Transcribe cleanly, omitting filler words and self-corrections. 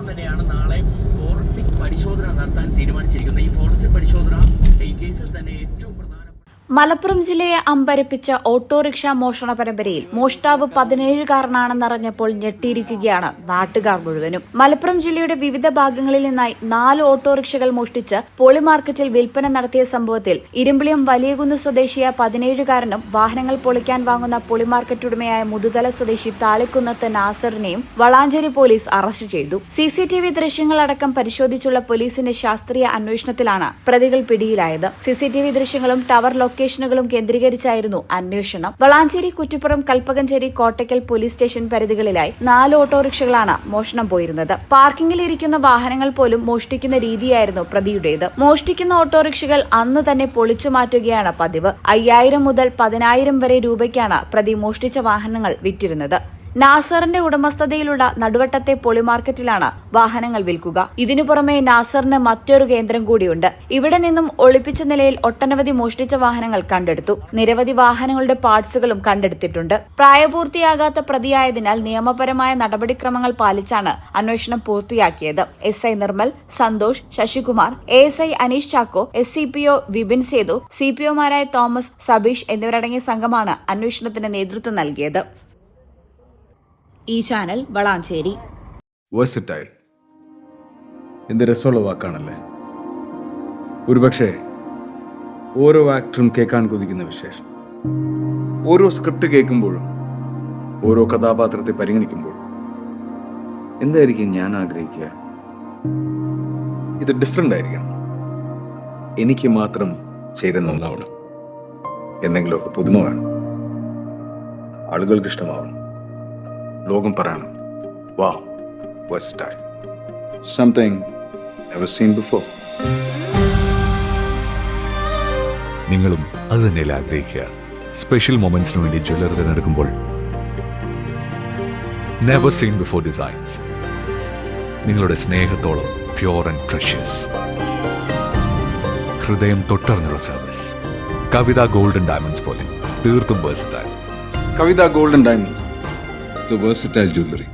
തന്നെയാണ് നാളെ ഫോറൻസിക് പരിശോധന നടത്താൻ തീരുമാനിച്ചിരിക്കുന്നത്. ഈ ഫോറൻസിക് പരിശോധന ഈ കേസിൽ തന്നെ ഏറ്റവും പ്രധാന. മലപ്പുറം ജില്ലയെ അമ്പരപ്പിച്ച ഓട്ടോറിക്ഷ മോഷണ പരമ്പരയിൽ മോഷ്ടാവ് 17കാരനാണെന്നറിഞ്ഞപ്പോൾ ഞെട്ടിയിരിക്കുകയാണ് നാട്ടുകാർ മുഴുവനും. മലപ്പുറം ജില്ലയുടെ വിവിധ ഭാഗങ്ങളിൽ നിന്നായി 4 ഓട്ടോറിക്ഷകൾ മോഷ്ടിച്ച് പോളി മാർക്കറ്റിൽ വിൽപ്പന നടത്തിയ സംഭവത്തിൽ ഇരുമ്പിളിയം വലിയകുന്ന് സ്വദേശിയായ 17കാരനും വാഹനങ്ങൾ പൊളിക്കാൻ വാങ്ങുന്ന പോളി മാർക്കറ്റ് ഉടമയായ മുതുതല സ്വദേശി താളിക്കുന്നത്ത് നാസറിനെയും വളാഞ്ചേരി പോലീസ് അറസ്റ്റ് ചെയ്തു. CCTV ദൃശ്യങ്ങളടക്കം പരിശോധിച്ചുള്ള പോലീസിന്റെ ശാസ്ത്രീയ അന്വേഷണത്തിലാണ് പ്രതികൾ പിടിയിലായത്. CCTV ദൃശ്യങ്ങളും ടവർ ലൊക്കേഷനുകളും കേന്ദ്രീകരിച്ചായിരുന്നു അന്വേഷണം. വളാഞ്ചേരി, കുറ്റിപ്പുറം, കൽപ്പകഞ്ചേരി, കോട്ടയ്ക്കൽ പോലീസ് സ്റ്റേഷൻ പരിധികളിലായി 4 ഓട്ടോറിക്ഷകളാണ് മോഷണം പോയിരുന്നത്. പാർക്കിംഗിൽ ഇരിക്കുന്ന വാഹനങ്ങൾ പോലും മോഷ്ടിക്കുന്ന രീതിയായിരുന്നു പ്രതിയുടേത്. മോഷ്ടിക്കുന്ന ഓട്ടോറിക്ഷകൾ അന്ന് തന്നെ പൊളിച്ചു മാറ്റുകയാണ് പതിവ്. 5000 മുതൽ 10000 വരെ രൂപയ്ക്കാണ് പ്രതി മോഷ്ടിച്ച വാഹനങ്ങൾ വിറ്റിരുന്നത്. നാസറിന്റെ ഉടമസ്ഥതയിലുള്ള നടുവട്ടത്തെ പോളി മാർക്കറ്റിലാണ് വാഹനങ്ങൾ വിൽക്കുക. ഇതിനു പുറമെ നാസറിന് മറ്റൊരു കേന്ദ്രം കൂടിയുണ്ട്. ഇവിടെ നിന്നും ഒളിപ്പിച്ച നിലയിൽ ഒട്ടനവധി മോഷ്ടിച്ച വാഹനങ്ങൾ കണ്ടെടുത്തു. നിരവധി വാഹനങ്ങളുടെ പാർട്സുകളും കണ്ടെടുത്തിട്ടുണ്ട്. പ്രായപൂർത്തിയാകാത്ത പ്രതിയായതിനാൽ നിയമപരമായ നടപടിക്രമങ്ങൾ പാലിച്ചാണ് അന്വേഷണം പൂർത്തിയാക്കിയത്. SI Nirmal, Santhosh, Sasikumar, ASI Aneesh Chacko, SCPO Vipin Sethu, CPOമാരായ തോമസ്, സബീഷ് എന്നിവരടങ്ങിയ സംഘമാണ് അന്വേഷണത്തിന് നേതൃത്വം നൽകിയത്. ഈ ചാനൽ വളാഞ്ചേരി. വേഴ്സറ്റൈൽ എന്ത് രസമുള്ള വാക്കാണല്ലേ. ഒരുപക്ഷെ ഓരോ ആക്ടറും കേൾക്കാൻ കൊതിക്കുന്ന വിശേഷം. ഓരോ സ്ക്രിപ്റ്റ് കേൾക്കുമ്പോഴും ഓരോ കഥാപാത്രത്തെ പരിഗണിക്കുമ്പോഴും എന്തായിരിക്കും ഞാൻ ആഗ്രഹിക്കുക? ഇത് ഡിഫറെൻ്റ് ആയിരിക്കണം, എനിക്ക് മാത്രം ചേരുന്ന ഒന്നാവണം, എന്തെങ്കിലുമൊക്കെ പുതുമ വേണം, ആളുകൾക്ക് ഇഷ്ടമാവണം, ലോകം പറയണം, wow, versatile, something never seen before. നിങ്ങളും അത് തന്നെയല്ലേ ആഗ്രഹിക്കുക? സ്പെഷ്യൽ മൊമെന്റ്സിന് വേണ്ടി ജ്വല്ലറി തിരഞ്ഞെടുക്കുമ്പോൾ നെവർ സീൻ ബിഫോർ ഡിസൈൻസ്, നിങ്ങളുടെ സ്നേഹത്തോളം പ്യോർ ആൻഡ് പ്രഷ്യസ്, ഹൃദയം തൊട്ടറിഞ്ഞുള്ള സർവീസ്. കവിത ഗോൾഡൻ ഡയമണ്ട്സ് പോലെ തീർത്തും versatile. Kavitha golden diamonds, the versatile jewelry.